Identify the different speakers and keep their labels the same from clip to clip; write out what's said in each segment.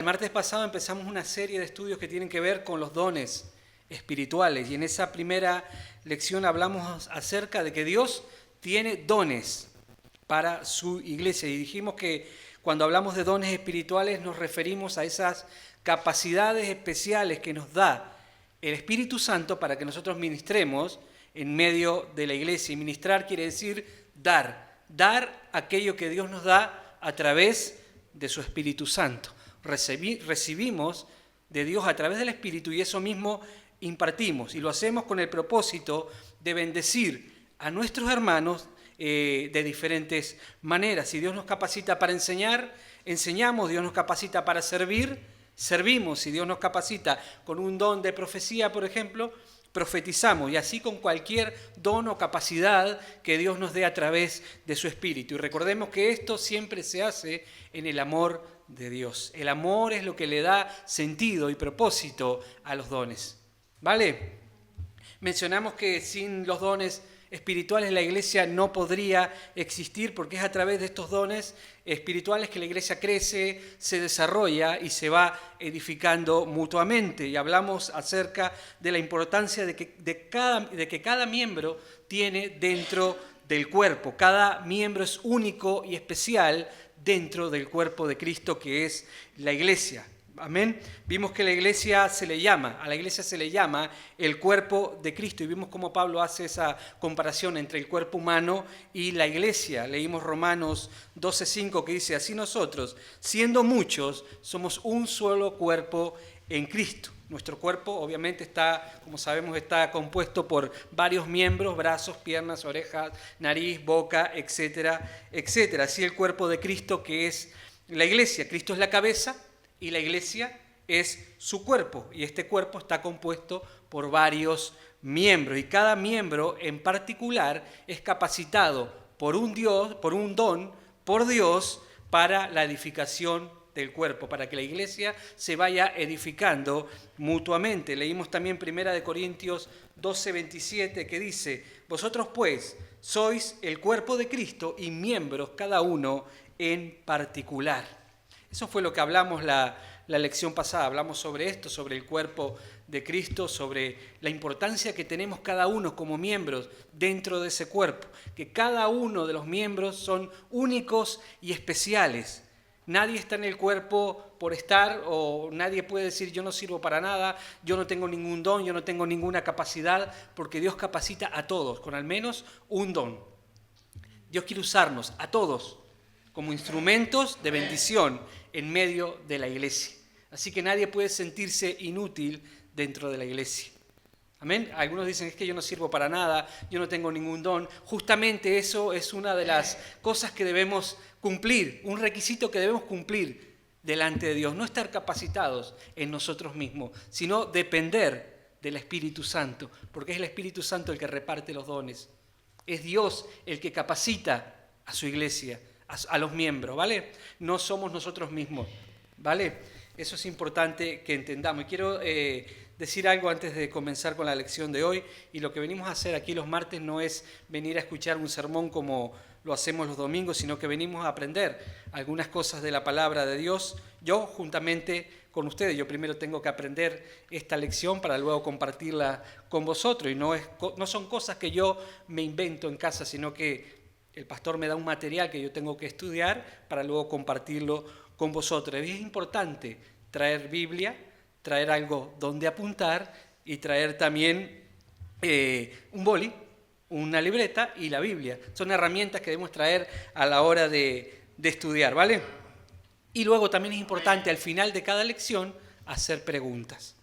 Speaker 1: El martes pasado empezamos una serie de estudios que tienen que ver con los dones espirituales y en esa primera lección hablamos acerca de que Dios tiene dones para su iglesia y dijimos que cuando hablamos de dones espirituales nos referimos a esas capacidades especiales que nos da el Espíritu Santo para que nosotros ministremos en medio de la iglesia. Y ministrar quiere decir dar aquello que Dios nos da a través de su Espíritu Santo. Recibimos de Dios a través del Espíritu y eso mismo impartimos y lo hacemos con el propósito de bendecir a nuestros hermanos de diferentes maneras. Si Dios nos capacita para enseñar, enseñamos. Dios nos capacita para servir, servimos. Si Dios nos capacita con un don de profecía, por ejemplo, profetizamos, y así con cualquier don o capacidad que Dios nos dé a través de su Espíritu. Y recordemos que esto siempre se hace en el amor de Dios. El amor es lo que le da sentido y propósito a los dones. ¿Vale? Mencionamos que sin los dones espirituales la iglesia no podría existir porque es a través de estos dones espirituales que la iglesia crece, se desarrolla y se va edificando mutuamente. Y hablamos acerca de la importancia de que cada miembro tiene dentro del cuerpo. Cada miembro es único y especial dentro del cuerpo de Cristo que es la iglesia. Amén. Vimos que a la iglesia se le llama el cuerpo de Cristo y vimos cómo Pablo hace esa comparación entre el cuerpo humano y la iglesia. Leímos Romanos 12:5 que dice: así nosotros, siendo muchos, somos un solo cuerpo en Cristo. Nuestro cuerpo obviamente está, como sabemos, está compuesto por varios miembros: brazos, piernas, orejas, nariz, boca, etcétera, etcétera. Así el cuerpo de Cristo que es la iglesia. Cristo es la cabeza y la iglesia es su cuerpo. Y este cuerpo está compuesto por varios miembros. Y cada miembro en particular es capacitado por un don, por Dios, para la edificación del cuerpo, para que la iglesia se vaya edificando mutuamente. Leímos también 1 Corintios 12:27 que dice: vosotros pues sois el cuerpo de Cristo y miembros cada uno en particular. Eso fue lo que hablamos la lección pasada. Hablamos sobre esto, sobre el cuerpo de Cristo, sobre la importancia que tenemos cada uno como miembros dentro de ese cuerpo, que cada uno de los miembros son únicos y especiales. Nadie está en el cuerpo por estar, o nadie puede decir yo no sirvo para nada, yo no tengo ningún don, yo no tengo ninguna capacidad, porque Dios capacita a todos con al menos un don. Dios quiere usarnos a todos como instrumentos de bendición en medio de la iglesia. Así que nadie puede sentirse inútil dentro de la iglesia. Amén. Algunos dicen: es que yo no sirvo para nada, yo no tengo ningún don. Justamente eso es una de las cosas que debemos cumplir, un requisito que debemos cumplir delante de Dios. No estar capacitados en nosotros mismos, sino depender del Espíritu Santo, porque es el Espíritu Santo el que reparte los dones. Es Dios el que capacita a su iglesia, a los miembros, ¿vale? No somos nosotros mismos, ¿vale? Eso es importante que entendamos. Y quiero decir algo antes de comenzar con la lección de hoy. Y lo que venimos a hacer aquí los martes no es venir a escuchar un sermón como lo hacemos los domingos, sino que venimos a aprender algunas cosas de la palabra de Dios. Yo juntamente con ustedes, yo primero tengo que aprender esta lección para luego compartirla con vosotros. Y no son cosas que yo me invento en casa, sino que el pastor me da un material que yo tengo que estudiar para luego compartirlo con vosotros. Y es importante traer Biblia, traer algo donde apuntar y traer también un boli, una libreta y la Biblia. Son herramientas que debemos traer a la hora de estudiar, ¿vale? Y luego también es importante al final de cada lección hacer preguntas.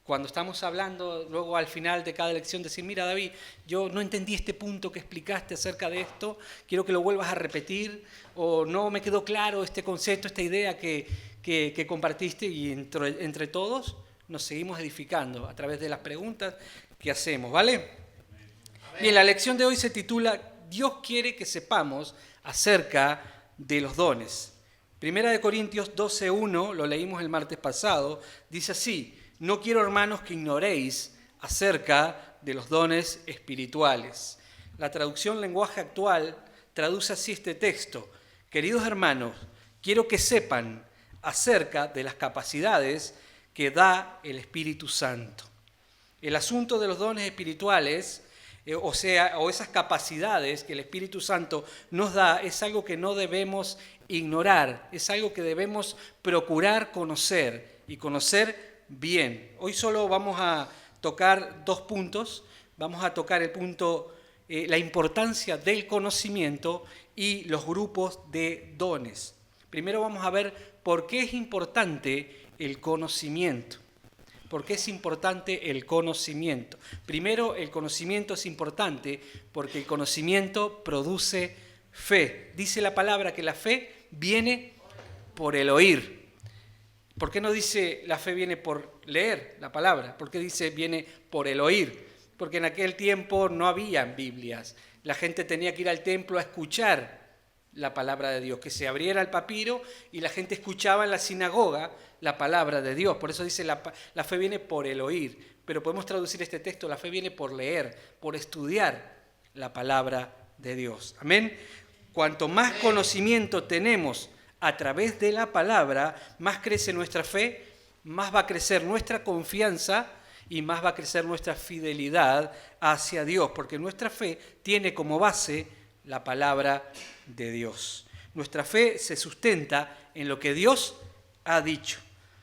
Speaker 1: Cuando estamos hablando, luego al final de cada lección decir: mira, David, yo no entendí este punto que explicaste acerca de esto, quiero que lo vuelvas a repetir, o no me quedó claro este concepto, esta idea que compartiste, y entre todos nos seguimos edificando a través de las preguntas que hacemos, ¿vale? Amén. Bien, la lección de hoy se titula Dios quiere que sepamos acerca de los dones. 1 Corintios 12:1, lo leímos el martes pasado, dice así: no quiero, hermanos, que ignoréis acerca de los dones espirituales. La traducción lenguaje actual traduce así este texto: queridos hermanos, quiero que sepan acerca de las capacidades que da el Espíritu Santo. El asunto de los dones espirituales, o esas capacidades que el Espíritu Santo nos da, es algo que no debemos ignorar, es algo que debemos procurar conocer y conocer bien. Hoy solo vamos a tocar 2 puntos. Vamos a tocar el punto, la importancia del conocimiento y los grupos de dones. Primero vamos a ver por qué es importante el conocimiento. ¿Por qué es importante el conocimiento? Primero, el conocimiento es importante porque el conocimiento produce fe. Dice la palabra que la fe viene por el oír. ¿Por qué no dice la fe viene por leer la palabra? ¿Por qué dice viene por el oír? Porque en aquel tiempo no habían Biblias. La gente tenía que ir al templo a escuchar la palabra de Dios, que se abriera el papiro y la gente escuchaba en la sinagoga la palabra de Dios. Por eso dice la fe viene por el oír. Pero podemos traducir este texto, la fe viene por leer, por estudiar la palabra de Dios. Amén. Cuanto más conocimiento tenemos a través de la palabra, más crece nuestra fe, más va a crecer nuestra confianza y más va a crecer nuestra fidelidad hacia Dios, porque nuestra fe tiene como base la palabra de Dios. Nuestra fe se sustenta en lo que Dios ha dicho.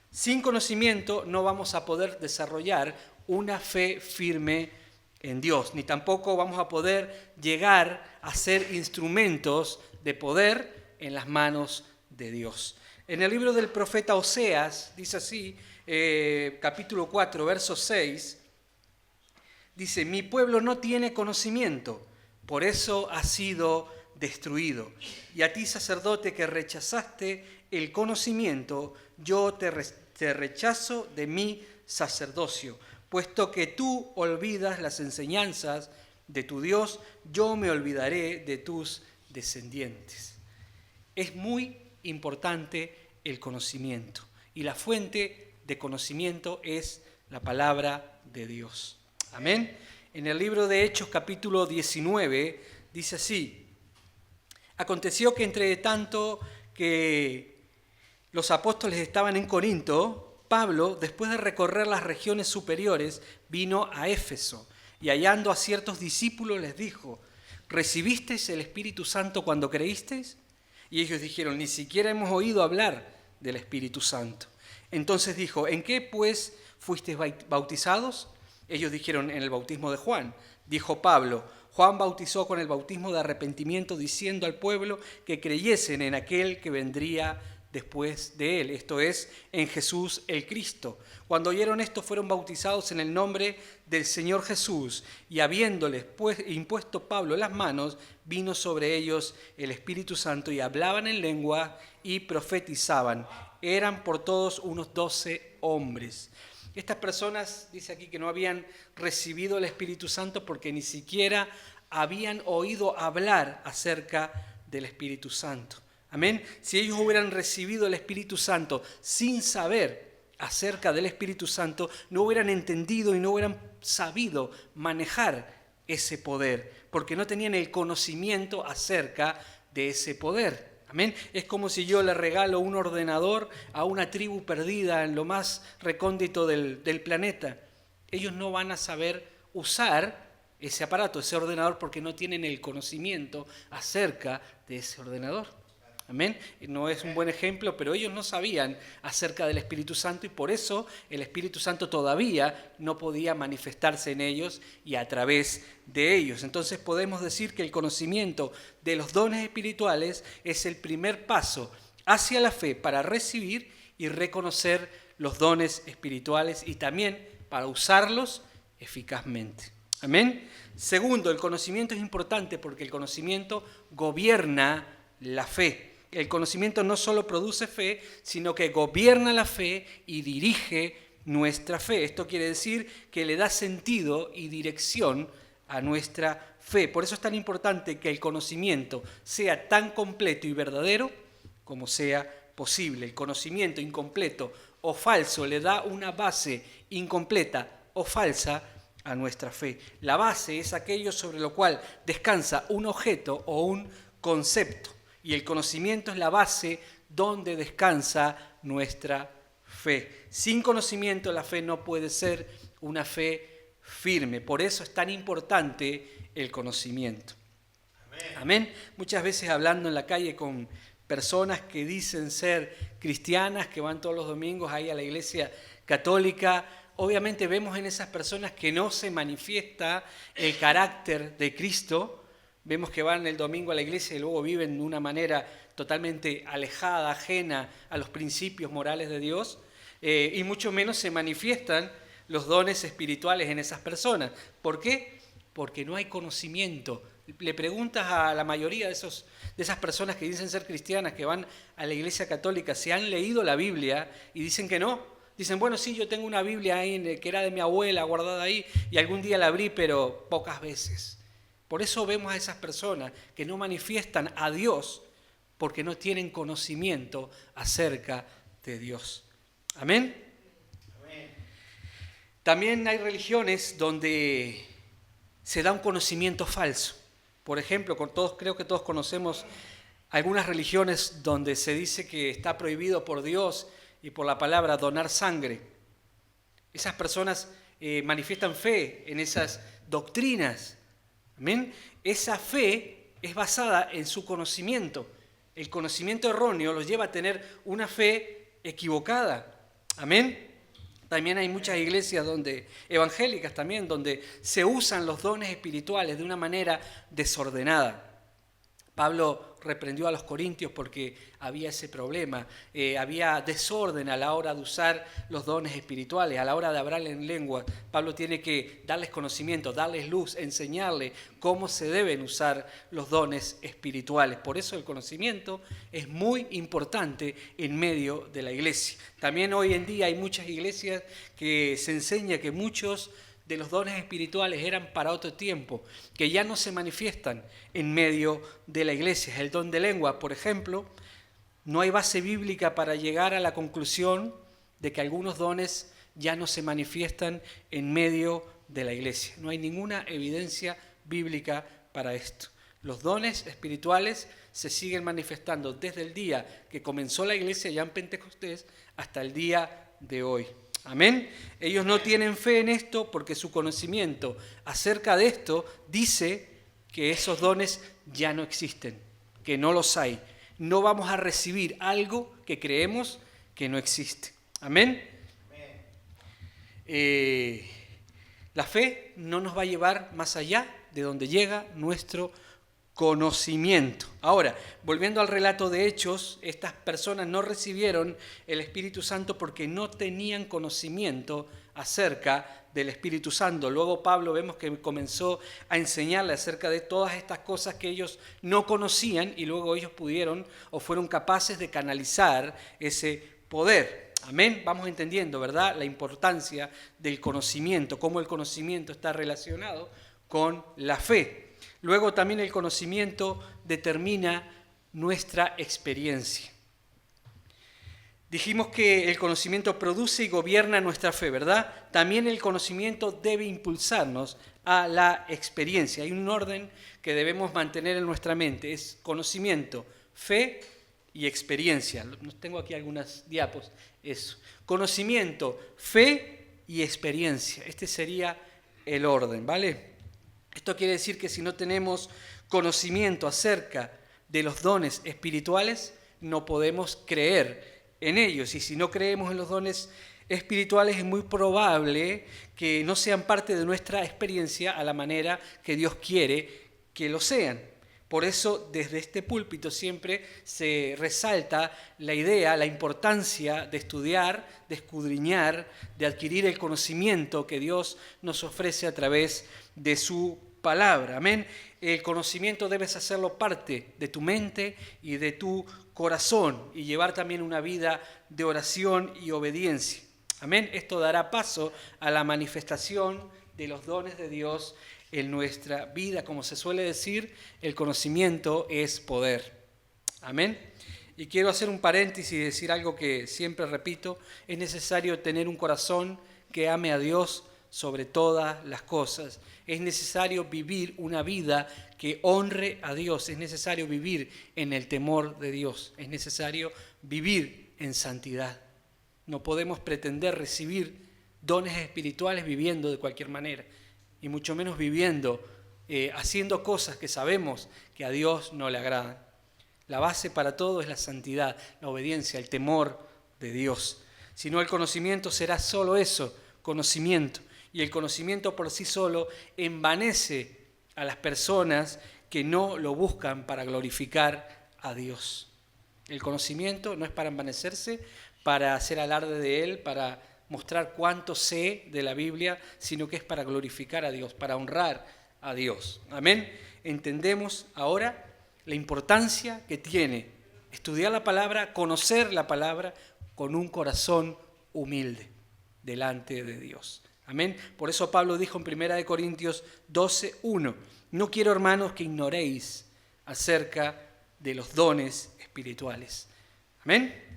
Speaker 1: Sin conocimiento no vamos a poder desarrollar una fe firme en Dios, ni tampoco vamos a poder llegar a ser instrumentos de poder en las manos de Dios. En el libro del profeta Oseas, dice así, capítulo 4, verso 6, dice: mi pueblo no tiene conocimiento, por eso ha sido destruido. Y a ti, sacerdote, que rechazaste el conocimiento, yo te rechazo de mi sacerdocio. Puesto que tú olvidas las enseñanzas de tu Dios, yo me olvidaré de tus descendientes. Es muy importante el conocimiento, y la fuente de conocimiento es la palabra de Dios. Amén. En el libro de Hechos, capítulo 19, dice así: aconteció que entre tanto que los apóstoles estaban en Corinto, Pablo, después de recorrer las regiones superiores, vino a Éfeso y hallando a ciertos discípulos les dijo: ¿recibisteis el Espíritu Santo cuando creísteis? Y ellos dijeron: ni siquiera hemos oído hablar del Espíritu Santo. Entonces dijo: ¿en qué pues fuisteis bautizados? Ellos dijeron: en el bautismo de Juan. Dijo Pablo: Juan bautizó con el bautismo de arrepentimiento, diciendo al pueblo que creyesen en aquel que vendría después de él, esto es, en Jesús el Cristo. Cuando oyeron esto, fueron bautizados en el nombre del Señor Jesús, y habiéndoles impuesto Pablo las manos, vino sobre ellos el Espíritu Santo, y hablaban en lengua y profetizaban. Eran por todos unos 12 hombres. Estas personas, dice aquí, que no habían recibido el Espíritu Santo porque ni siquiera habían oído hablar acerca del Espíritu Santo. Amén. Si ellos hubieran recibido el Espíritu Santo sin saber acerca del Espíritu Santo, no hubieran entendido y no hubieran sabido manejar ese poder, porque no tenían el conocimiento acerca de ese poder. Amén. Es como si yo le regalo un ordenador a una tribu perdida en lo más recóndito del planeta. Ellos no van a saber usar ese aparato, ese ordenador, porque no tienen el conocimiento acerca de ese ordenador. Amén. No es un buen ejemplo, pero ellos no sabían acerca del Espíritu Santo y por eso el Espíritu Santo todavía no podía manifestarse en ellos y a través de ellos. Entonces podemos decir que el conocimiento de los dones espirituales es el primer paso hacia la fe para recibir y reconocer los dones espirituales y también para usarlos eficazmente. Amén. Segundo, el conocimiento es importante porque el conocimiento gobierna la fe. El conocimiento no solo produce fe, sino que gobierna la fe y dirige nuestra fe. Esto quiere decir que le da sentido y dirección a nuestra fe. Por eso es tan importante que el conocimiento sea tan completo y verdadero como sea posible. El conocimiento incompleto o falso le da una base incompleta o falsa a nuestra fe. La base es aquello sobre lo cual descansa un objeto o un concepto. Y el conocimiento es la base donde descansa nuestra fe. Sin conocimiento la fe no puede ser una fe firme. Por eso es tan importante el conocimiento. Amén. Muchas veces hablando en la calle con personas que dicen ser cristianas, que van todos los domingos ahí a la iglesia católica, obviamente vemos en esas personas que no se manifiesta el carácter de Cristo. Vemos que van el domingo a la iglesia y luego viven de una manera totalmente alejada, ajena a los principios morales de Dios, y mucho menos se manifiestan los dones espirituales en esas personas. ¿Por qué? Porque no hay conocimiento. Le preguntas a la mayoría de esas personas que dicen ser cristianas, que van a la iglesia católica, si han leído la Biblia, y dicen que no. Dicen, bueno, sí, yo tengo una Biblia ahí que era de mi abuela guardada ahí, y algún día la abrí, pero pocas veces. Por eso vemos a esas personas que no manifiestan a Dios, porque no tienen conocimiento acerca de Dios. ¿Amén? Amén. También hay religiones donde se da un conocimiento falso. Por ejemplo, creo que todos conocemos algunas religiones donde se dice que está prohibido por Dios y por la palabra donar sangre. Esas personas manifiestan fe en esas doctrinas. ¿Amén? Esa fe es basada en su conocimiento. El conocimiento erróneo los lleva a tener una fe equivocada. ¿Amén? También hay muchas iglesias evangélicas también, donde se usan los dones espirituales de una manera desordenada. Pablo reprendió a los corintios porque había ese problema, había desorden a la hora de usar los dones espirituales, a la hora de hablar en lengua. Pablo tiene que darles conocimiento, darles luz, enseñarles cómo se deben usar los dones espirituales. Por eso el conocimiento es muy importante en medio de la iglesia. También hoy en día hay muchas iglesias que se enseña que muchos de los dones espirituales eran para otro tiempo, que ya no se manifiestan en medio de la iglesia. El don de lengua, por ejemplo, no hay base bíblica para llegar a la conclusión de que algunos dones ya no se manifiestan en medio de la iglesia. No hay ninguna evidencia bíblica para esto. Los dones espirituales se siguen manifestando desde el día que comenzó la iglesia ya en Pentecostés hasta el día de hoy. Amén. Ellos no tienen fe en esto porque su conocimiento acerca de esto dice que esos dones ya no existen, que no los hay. No vamos a recibir algo que creemos que no existe. Amén. La fe no nos va a llevar más allá de donde llega nuestro conocimiento. Ahora, volviendo al relato de Hechos, estas personas no recibieron el Espíritu Santo porque no tenían conocimiento acerca del Espíritu Santo. Luego Pablo vemos que comenzó a enseñarle acerca de todas estas cosas que ellos no conocían y luego ellos pudieron o fueron capaces de canalizar ese poder. Amén. Vamos entendiendo, ¿verdad?, la importancia del conocimiento, cómo el conocimiento está relacionado con la fe. Luego también el conocimiento determina nuestra experiencia. Dijimos que el conocimiento produce y gobierna nuestra fe, ¿verdad? También el conocimiento debe impulsarnos a la experiencia. Hay un orden que debemos mantener en nuestra mente. Es conocimiento, fe y experiencia. Tengo aquí algunas diapos. Eso. Conocimiento, fe y experiencia. Este sería el orden, ¿vale? Esto quiere decir que si no tenemos conocimiento acerca de los dones espirituales, no podemos creer en ellos. Y si no creemos en los dones espirituales, es muy probable que no sean parte de nuestra experiencia a la manera que Dios quiere que lo sean. Por eso, desde este púlpito siempre se resalta la idea, la importancia de estudiar, de escudriñar, de adquirir el conocimiento que Dios nos ofrece a través de su palabra. Amén. El conocimiento debes hacerlo parte de tu mente y de tu corazón y llevar también una vida de oración y obediencia. Amén. Esto dará paso a la manifestación de los dones de Dios en nuestra vida. Como se suele decir, el conocimiento es poder. Amén. Y quiero hacer un paréntesis y decir algo que siempre repito. Es necesario tener un corazón que ame a Dios sobre todas las cosas. Es necesario vivir una vida que honre a Dios. Es necesario vivir en el temor de Dios. Es necesario vivir en santidad. No podemos pretender recibir dones espirituales viviendo de cualquier manera, y mucho menos viviendo, haciendo cosas que sabemos que a Dios no le agradan. La base para todo es la santidad, la obediencia, el temor de Dios. Si no, el conocimiento será solo eso, conocimiento. Y el conocimiento por sí solo envanece a las personas que no lo buscan para glorificar a Dios. El conocimiento no es para envanecerse, para hacer alarde de él, para mostrar cuánto sé de la Biblia, sino que es para glorificar a Dios, para honrar a Dios. Amén. Entendemos ahora la importancia que tiene estudiar la palabra, conocer la palabra con un corazón humilde delante de Dios. Amén. Por eso Pablo dijo en 1 Corintios 12:1, no quiero, hermanos, que ignoréis acerca de los dones espirituales. Amén.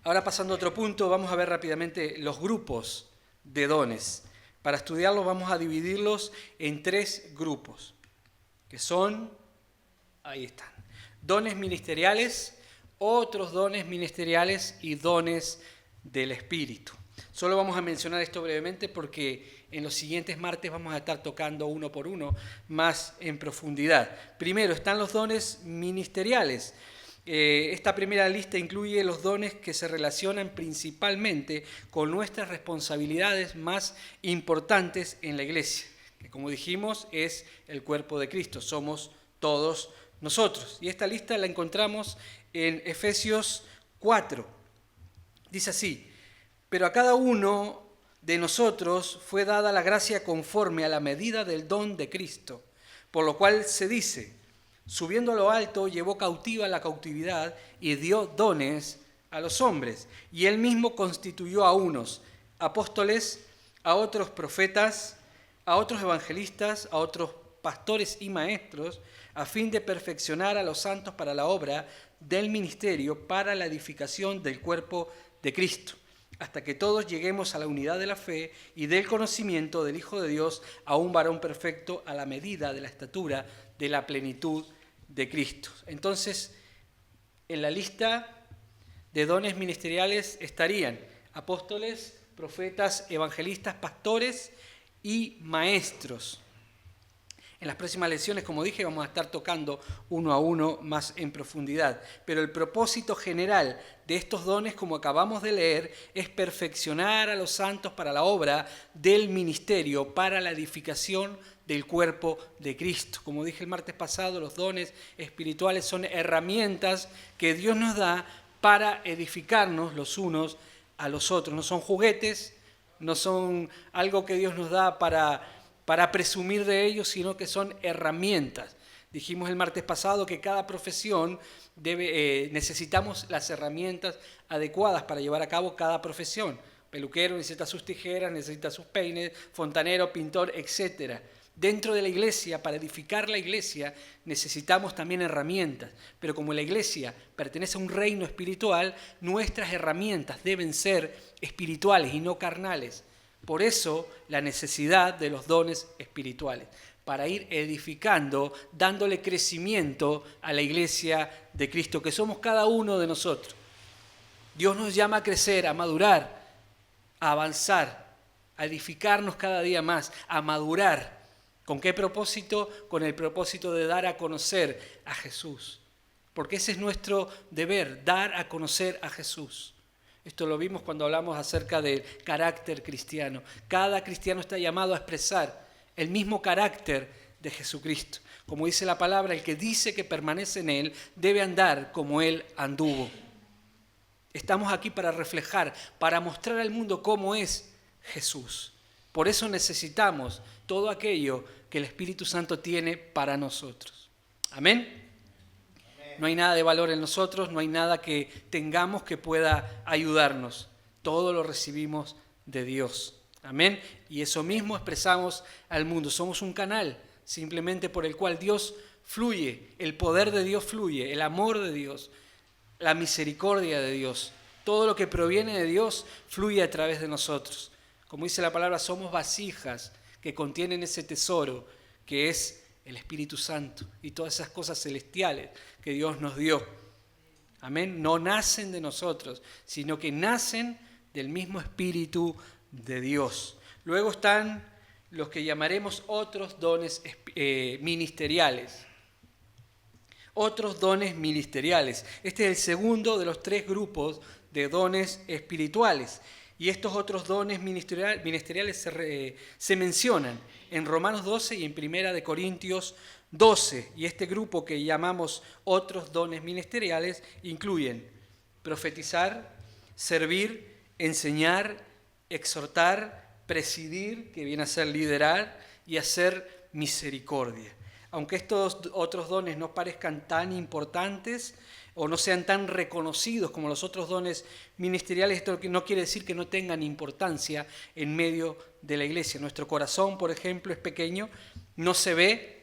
Speaker 1: Ahora, pasando a otro punto, vamos a ver rápidamente los grupos de dones. Para estudiarlos vamos a dividirlos en 3 grupos, que son, ahí están, dones ministeriales, otros dones ministeriales y dones del Espíritu. Solo vamos a mencionar esto brevemente porque en los siguientes martes vamos a estar tocando uno por uno más en profundidad. Primero están los dones ministeriales. Esta primera lista incluye los dones que se relacionan principalmente con nuestras responsabilidades más importantes en la iglesia, que como dijimos es el cuerpo de Cristo, somos todos nosotros. Y esta lista la encontramos en Efesios 4. Dice así, pero a cada uno de nosotros fue dada la gracia conforme a la medida del don de Cristo, por lo cual se dice, subiendo a lo alto, llevó cautiva la cautividad y dio dones a los hombres. Y él mismo constituyó a unos apóstoles, a otros profetas, a otros evangelistas, a otros pastores y maestros, a fin de perfeccionar a los santos para la obra del ministerio, para la edificación del cuerpo de Cristo, hasta que todos lleguemos a la unidad de la fe y del conocimiento del Hijo de Dios, a un varón perfecto, a la medida de la estatura de la plenitud de Cristo. Entonces, en la lista de dones ministeriales estarían apóstoles, profetas, evangelistas, pastores y maestros. En las próximas lecciones, como dije, vamos a estar tocando uno a uno más en profundidad. Pero el propósito general de estos dones, como acabamos de leer, es perfeccionar a los santos para la obra del ministerio, para la edificación del cuerpo de Cristo. Como dije el martes pasado, los dones espirituales son herramientas que Dios nos da para edificarnos los unos a los otros. No son juguetes, no son algo que Dios nos da para presumir de ellos, sino que son herramientas. Dijimos el martes pasado que cada profesión necesitamos las herramientas adecuadas para llevar a cabo cada profesión. Peluquero necesita sus tijeras, necesita sus peines, fontanero, pintor, etc. Dentro de la iglesia, para edificar la iglesia, necesitamos también herramientas. Pero como la iglesia pertenece a un reino espiritual, nuestras herramientas deben ser espirituales y no carnales. Por eso la necesidad de los dones espirituales, para ir edificando, dándole crecimiento a la iglesia de Cristo, que somos cada uno de nosotros. Dios nos llama a crecer, a madurar, a avanzar, a edificarnos cada día más, a madurar. ¿Con qué propósito? Con el propósito de dar a conocer a Jesús. Porque ese es nuestro deber, dar a conocer a Jesús. Esto lo vimos cuando hablamos acerca del carácter cristiano. Cada cristiano está llamado a expresar el mismo carácter de Jesucristo. Como dice la palabra, el que dice que permanece en Él debe andar como Él anduvo. Estamos aquí para reflejar, para mostrar al mundo cómo es Jesús. Por eso necesitamos todo aquello que el Espíritu Santo tiene para nosotros. Amén. No hay nada de valor en nosotros, no hay nada que tengamos que pueda ayudarnos. Todo lo recibimos de Dios. Amén. Y eso mismo expresamos al mundo. Somos un canal simplemente por el cual Dios fluye, el poder de Dios fluye, el amor de Dios, la misericordia de Dios. Todo lo que proviene de Dios fluye a través de nosotros. Como dice la palabra, somos vasijas que contienen ese tesoro que es el Espíritu Santo y todas esas cosas celestiales que Dios nos dio. Amén. No nacen de nosotros, sino que nacen del mismo Espíritu de Dios. Luego están los que llamaremos otros dones ministeriales. Otros dones ministeriales. Este es el segundo de los 3 grupos de dones espirituales. Y estos otros dones ministeriales se mencionan en Romanos 12 y en 1 Corintios 12. Y este grupo que llamamos otros dones ministeriales incluyen profetizar, servir, enseñar, exhortar, presidir, que viene a ser liderar, y hacer misericordia. Aunque estos otros dones no parezcan tan importantes o no sean tan reconocidos como los otros dones ministeriales, esto no quiere decir que no tengan importancia en medio de la iglesia. Nuestro corazón, por ejemplo, es pequeño, no se ve.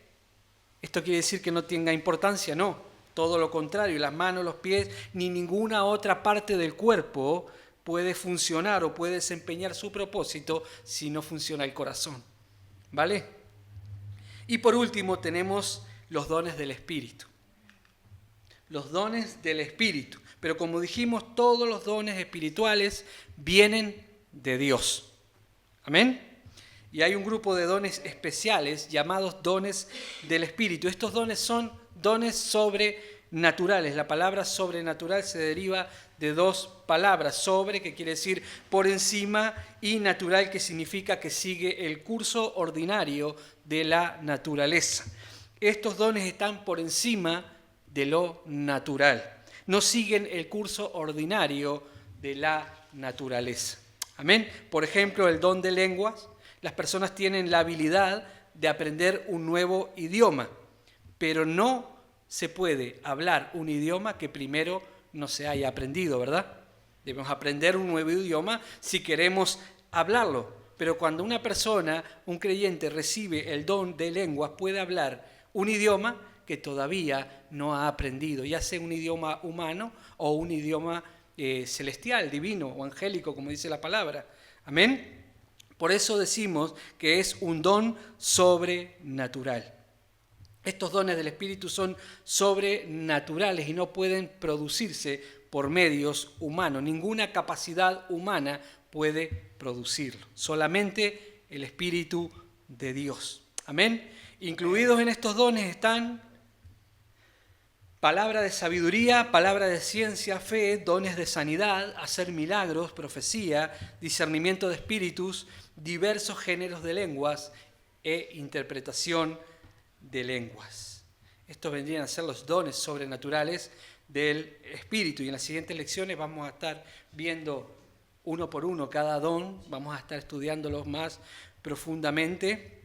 Speaker 1: ¿Esto quiere decir que no tenga importancia? No, todo lo contrario. Las manos, los pies, ni ninguna otra parte del cuerpo puede funcionar o puede desempeñar su propósito si no funciona el corazón. ¿Vale? Y por último tenemos los dones del Espíritu. Los dones del Espíritu. Pero como dijimos, todos los dones espirituales vienen de Dios. ¿Amén? Y hay un grupo de dones especiales llamados dones del Espíritu. Estos dones son dones sobrenaturales. La palabra sobrenatural se deriva de 2 palabras. Sobre, que quiere decir por encima, y natural, que significa que sigue el curso ordinario de la naturaleza. Estos dones están por encima de lo natural. No siguen el curso ordinario de la naturaleza. Amén. Por ejemplo, el don de lenguas. Las personas tienen la habilidad de aprender un nuevo idioma, pero no se puede hablar un idioma que primero no se haya aprendido, ¿verdad? Debemos aprender un nuevo idioma si queremos hablarlo. Pero cuando una persona, un creyente, recibe el don de lenguas, puede hablar un idioma que todavía no ha aprendido, ya sea un idioma humano o un idioma celestial, divino o angélico, como dice la palabra. Amén. Por eso decimos que es un don sobrenatural. Estos dones del Espíritu son sobrenaturales y no pueden producirse por medios humanos. Ninguna capacidad humana puede producirlo. Solamente el Espíritu de Dios. Amén. Incluidos en estos dones están palabra de sabiduría, palabra de ciencia, fe, dones de sanidad, hacer milagros, profecía, discernimiento de espíritus, diversos géneros de lenguas e interpretación de lenguas. Estos vendrían a ser los dones sobrenaturales del Espíritu. Y en las siguientes lecciones vamos a estar viendo uno por uno cada don, vamos a estar estudiándolos más profundamente.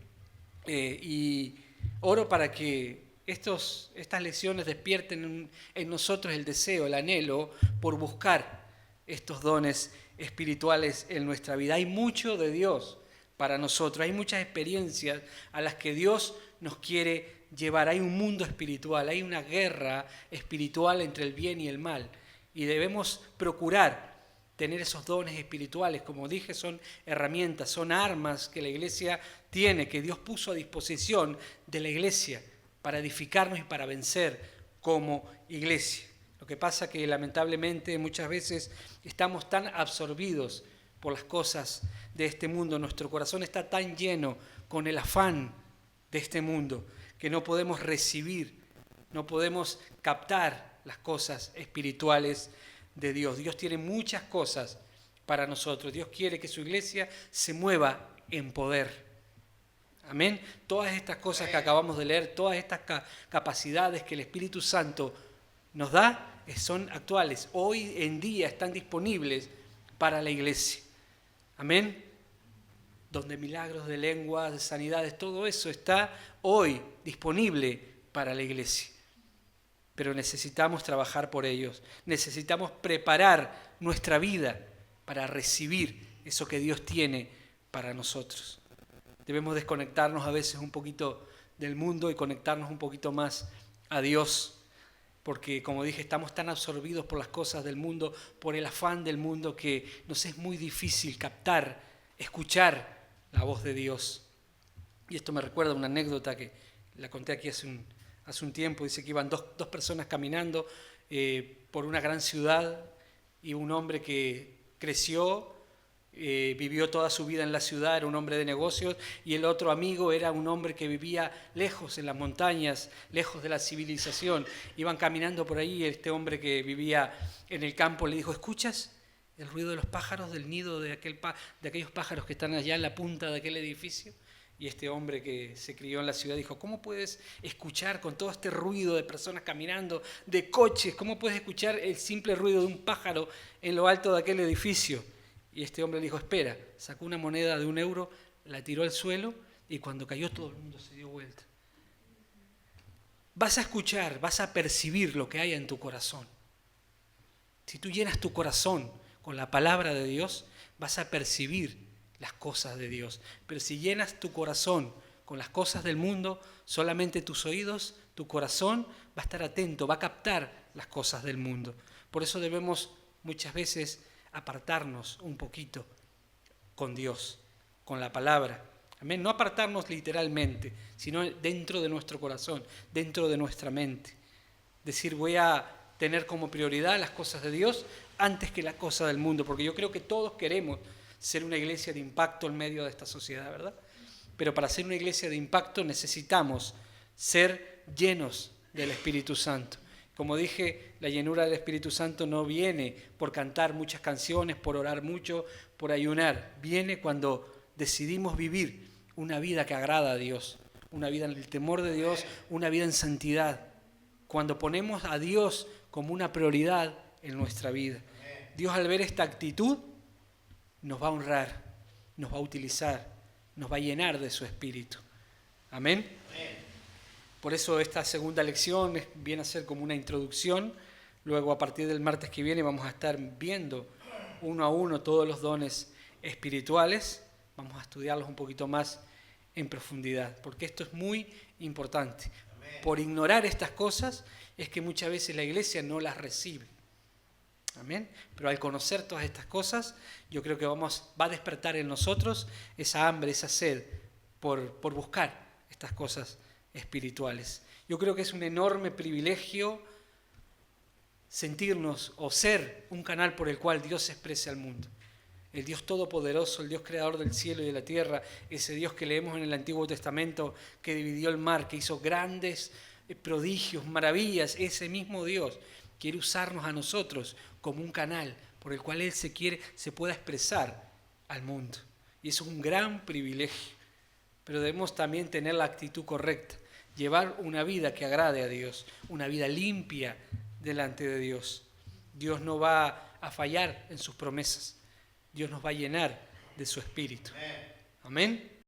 Speaker 1: Y oro para que estas lecciones despierten en nosotros el deseo, el anhelo por buscar estos dones espirituales en nuestra vida. Hay mucho de Dios para nosotros, hay muchas experiencias a las que Dios nos quiere llevar. Hay un mundo espiritual, hay una guerra espiritual entre el bien y el mal, y debemos procurar tener esos dones espirituales. Como dije, son herramientas, son armas que la iglesia tiene, que Dios puso a disposición de la iglesia para edificarnos y para vencer como iglesia. Lo que pasa que lamentablemente muchas veces estamos tan absorbidos por las cosas de este mundo, nuestro corazón está tan lleno con el afán de este mundo que no podemos recibir, no podemos captar las cosas espirituales de Dios. Dios tiene muchas cosas para nosotros. Dios quiere que su iglesia se mueva en poder. Amén. Todas estas cosas que acabamos de leer, todas estas capacidades que el Espíritu Santo nos da, son actuales. Hoy en día están disponibles para la iglesia. Amén. Donde milagros de lenguas, de sanidades, todo eso está hoy disponible para la iglesia. Pero necesitamos trabajar por ellos. Necesitamos preparar nuestra vida para recibir eso que Dios tiene para nosotros. Debemos desconectarnos a veces un poquito del mundo y conectarnos un poquito más a Dios, porque como dije, estamos tan absorbidos por las cosas del mundo, por el afán del mundo, que nos es muy difícil captar escuchar la voz de Dios. Y esto me recuerda a una anécdota que la conté aquí hace un tiempo. Dice que iban dos personas caminando por una gran ciudad, y un hombre que creció, vivió toda su vida en la ciudad, era un hombre de negocios, y el otro amigo era un hombre que vivía lejos en las montañas, lejos de la civilización. Iban caminando por ahí, y este hombre que vivía en el campo le dijo: ¿escuchas el ruido de los pájaros, del nido de aquellos pájaros que están allá en la punta de aquel edificio? Y este hombre que se crió en la ciudad dijo: ¿cómo puedes escuchar con todo este ruido de personas caminando, de coches, cómo puedes escuchar el simple ruido de un pájaro en lo alto de aquel edificio? Y este hombre le dijo: espera. Sacó una moneda de 1 euro, la tiró al suelo, y cuando cayó todo el mundo se dio vuelta. Vas a escuchar, vas a percibir lo que hay en tu corazón. Si tú llenas tu corazón con la palabra de Dios, vas a percibir las cosas de Dios. Pero si llenas tu corazón con las cosas del mundo, solamente tus oídos, tu corazón va a estar atento, va a captar las cosas del mundo. Por eso debemos muchas veces apartarnos un poquito con Dios, con la palabra. Amén. No apartarnos literalmente, sino dentro de nuestro corazón, dentro de nuestra mente. Decir: voy a tener como prioridad las cosas de Dios antes que las cosas del mundo, porque yo creo que todos queremos ser una iglesia de impacto en medio de esta sociedad, ¿verdad? Pero para ser una iglesia de impacto necesitamos ser llenos del Espíritu Santo. Como dije, la llenura del Espíritu Santo no viene por cantar muchas canciones, por orar mucho, por ayunar. Viene cuando decidimos vivir una vida que agrada a Dios, una vida en el temor de Dios, una vida en santidad. Cuando ponemos a Dios como una prioridad en nuestra vida. Dios, al ver esta actitud, nos va a honrar, nos va a utilizar, nos va a llenar de su Espíritu. Amén. Por eso esta segunda lección viene a ser como una introducción. Luego, a partir del martes que viene, vamos a estar viendo uno a uno todos los dones espirituales. Vamos a estudiarlos un poquito más en profundidad, porque esto es muy importante. Por ignorar estas cosas es que muchas veces la iglesia no las recibe. Amén. Pero al conocer todas estas cosas, yo creo que va a despertar en nosotros esa hambre, esa sed por buscar estas cosas espirituales. Yo creo que es un enorme privilegio sentirnos o ser un canal por el cual Dios se exprese al mundo. El Dios todopoderoso, el Dios creador del cielo y de la tierra, ese Dios que leemos en el Antiguo Testamento, que dividió el mar, que hizo grandes prodigios, maravillas, ese mismo Dios quiere usarnos a nosotros como un canal por el cual Él se pueda expresar al mundo. Y eso es un gran privilegio. Pero debemos también tener la actitud correcta, llevar una vida que agrade a Dios, una vida limpia delante de Dios. Dios no va a fallar en sus promesas. Dios nos va a llenar de su Espíritu. Amén.